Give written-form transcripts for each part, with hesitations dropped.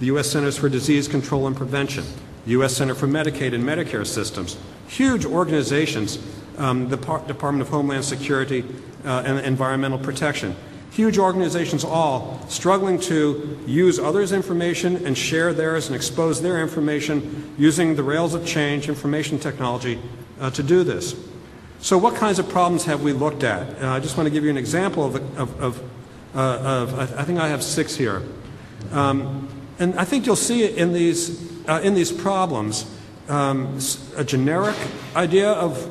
the U.S. Centers for Disease Control and Prevention, the U.S. Center for Medicaid and Medicare Systems, huge organizations, the Department of Homeland Security and Environmental Protection, huge organizations all struggling to use others' information and share theirs and expose their information using the rails of change, information technology, to do this. So what kinds of problems have we looked at? I just want to give you an example I think I have 6 here. And I think you'll see in these problems a generic idea of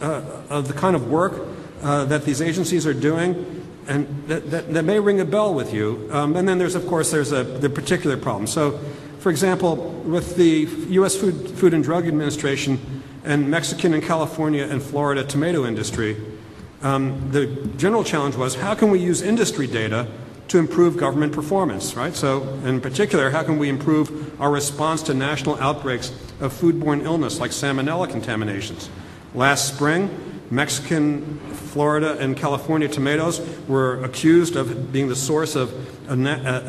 of the kind of work that these agencies are doing, and that may ring a bell with you. And then there's the particular problem. So, for example, with the U.S. Food and Drug Administration and Mexican and California and Florida tomato industry, the general challenge was, how can we use industry data to improve government performance, right? So, in particular, how can we improve our response to national outbreaks of foodborne illness like salmonella contaminations? Last spring, Mexican, Florida, and California tomatoes were accused of being the source of a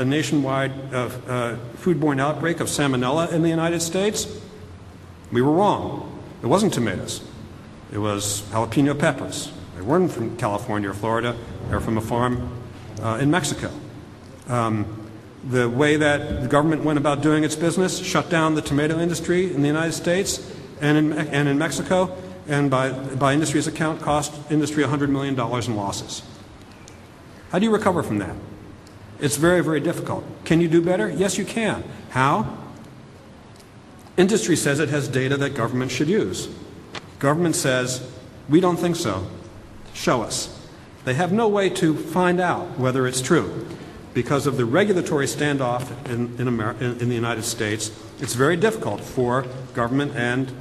nationwide foodborne outbreak of salmonella in the United States. We were wrong. It wasn't tomatoes. It was jalapeno peppers. They weren't from California or Florida. They were from a farm in Mexico. The way that the government went about doing its business shut down the tomato industry in the United States and in Mexico, and by industry's account cost industry $100 million in losses. How do you recover from that? It's very, very difficult. Can you do better? Yes, you can. How? Industry says it has data that government should use. Government says, we don't think so. Show us. They have no way to find out whether it's true. Because of the regulatory standoff in the United States, it's very difficult for government and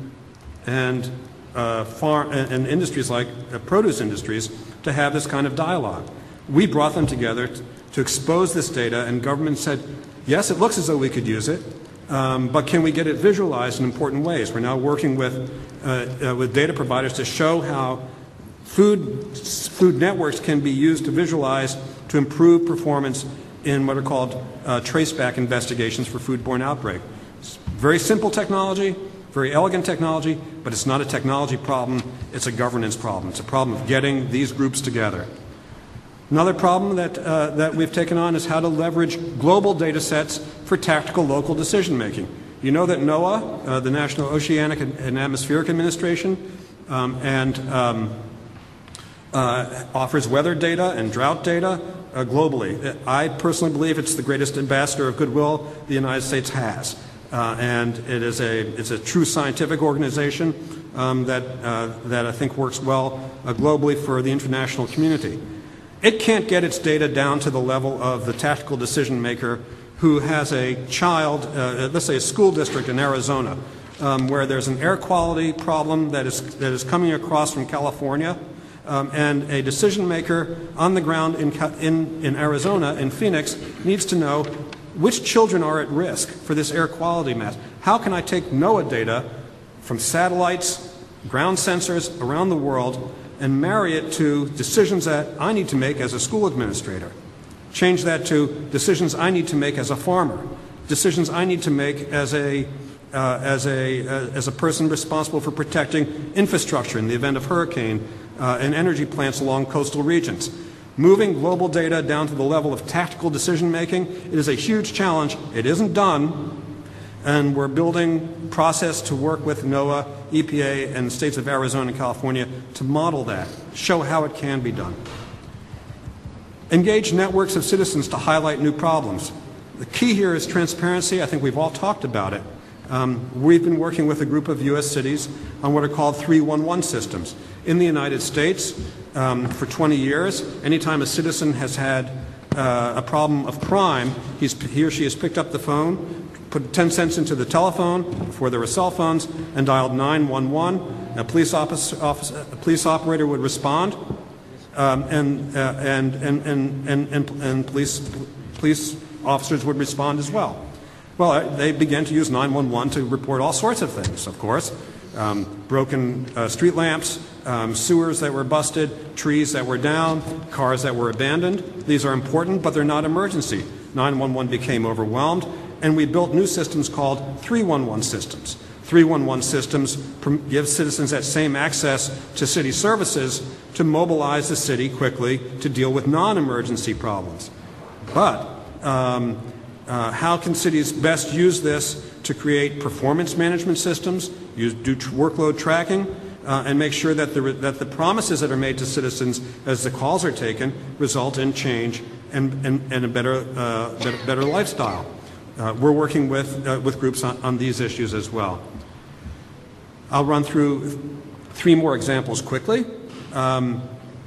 industries like produce industries to have this kind of dialogue. We brought them together to expose this data, and government said, yes, it looks as though we could use it, but can we get it visualized in important ways? We're now working with data providers to show how food networks can be used to visualize to improve performance in what are called traceback investigations for foodborne outbreak. It's very simple technology, very elegant technology, but it's not a technology problem, it's a governance problem. It's a problem of getting these groups together. Another problem that we've taken on is how to leverage global data sets for tactical local decision making. You know that NOAA, the National Oceanic and Atmospheric Administration, offers weather data and drought data globally. I personally believe it's the greatest ambassador of goodwill the United States has. And it's a true scientific organization that I think works well globally for the international community. It can't get its data down to the level of the tactical decision maker who has a child, let's say a school district in Arizona, where there's an air quality problem that is coming across from California, and a decision maker on the ground in Arizona, in Phoenix, needs to know which children are at risk for this air quality mess. How can I take NOAA data from satellites, ground sensors around the world, and marry it to decisions that I need to make as a school administrator? Change that to decisions I need to make as a farmer, decisions I need to make as a person responsible for protecting infrastructure in the event of hurricane and energy plants along coastal regions. Moving global data down to the level of tactical decision making, it is a huge challenge. It isn't done, and we're building process to work with NOAA, EPA, and the states of Arizona and California to model that, show how it can be done. Engage networks of citizens to highlight new problems. The key here is transparency. I think we've all talked about it. We've been working with a group of U.S. cities on what are called 311 systems. In the United States, for 20 years, anytime a citizen has had a problem of crime, he or she has picked up the phone, put 10 cents into the telephone before there were cell phones, and dialed 911. A police operator would respond, and police officers would respond as well. Well, they began to use 911 to report all sorts of things, of course. Broken street lamps, sewers that were busted, trees that were down, cars that were abandoned. These are important, but they're not emergency. 911 became overwhelmed, and we built new systems called 311 systems. 311 systems give citizens that same access to city services to mobilize the city quickly to deal with non-emergency problems. But how can cities best use this to create performance management systems, do workload tracking, and make sure that the promises that are made to citizens as the calls are taken result in change and a better lifestyle? We're working with groups on these issues as well. I'll run through 3 more examples quickly.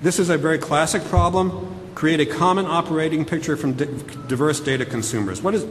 This is a very classic problem. Create a common operating picture from diverse data consumers. What is